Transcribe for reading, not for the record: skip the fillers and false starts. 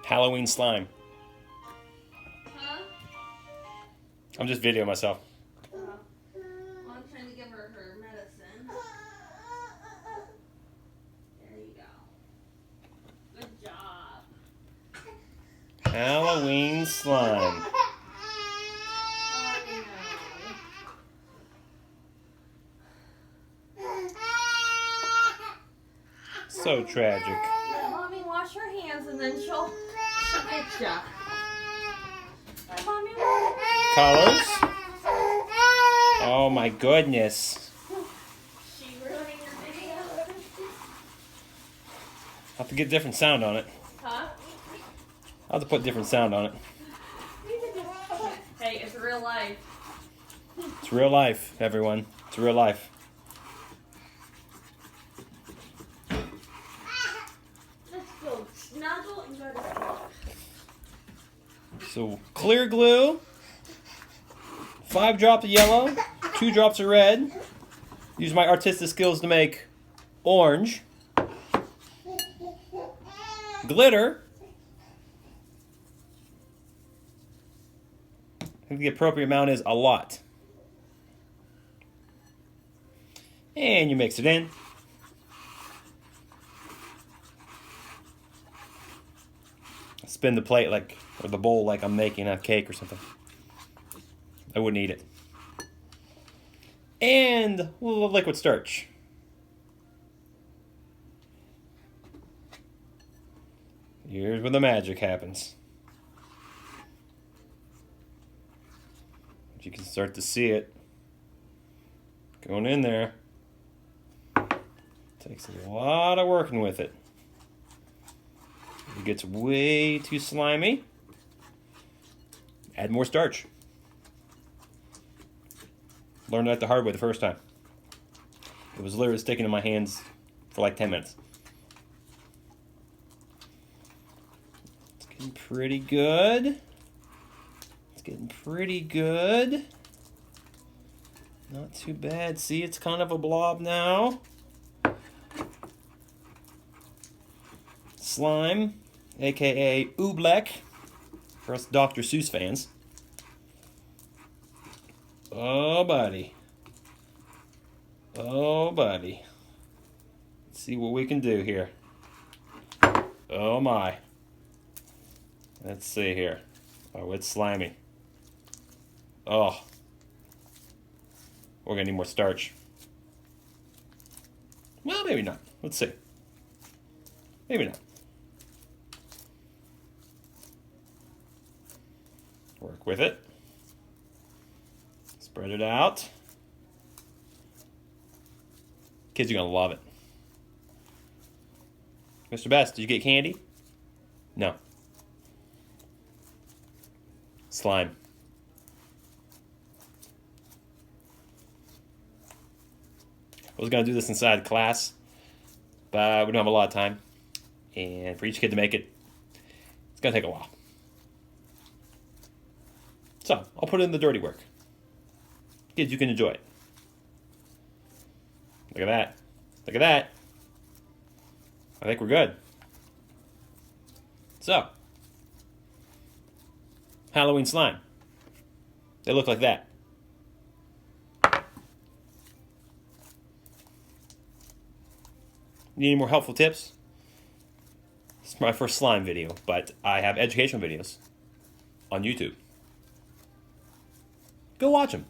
Halloween slime. Huh? I'm just videoing myself. Well, I'm trying to give her her medicine. There you go. Good job. Halloween slime. Oh, So tragic. Let mommy wash her hands and then she'll get ya. Let mommy wash. Colors. Oh my goodness. She ruining your video. I'll have to get different sound on it. Huh? I'll have to put different sound on it. Hey, it's real life. It's real life, everyone. It's real life. Let's go snuggle and go to sleep. So clear glue, 5 drops of yellow, 2 drops of red. Use my artistic skills to make orange. Glitter. I think the appropriate amount is a lot. And you mix it in. Spin the plate or the bowl like I'm making a cake or something. I wouldn't eat it. And a little liquid starch. Here's where the magic happens. You can start to see it going in there. Takes a lot of working with it. It gets way too slimy. Add more starch. Learned that the hard way the first time. It was literally sticking in my hands for like 10 minutes. It's getting pretty good. It's getting pretty good. Not too bad. See, it's kind of a blob now. Slime, aka Oobleck, for us Dr. Seuss fans. Oh, buddy. Oh, buddy. Let's see what we can do here. Oh, my. Let's see here. Oh, it's slimy. Oh. We're going to need more starch. Well, maybe not. Let's see. Maybe not. Work with it. Spread it out. Kids are going to love it. Mr. Best, did you get candy? No. Slime. I was going to do this inside class, but we don't have a lot of time. And for each kid to make it, it's going to take a while. So, I'll put it in the dirty work. Kids, you can enjoy it. Look at that. Look at that. I think we're good. So, Halloween slime. They look like that. Need any more helpful tips? This is my first slime video, but I have educational videos on YouTube. Go watch them.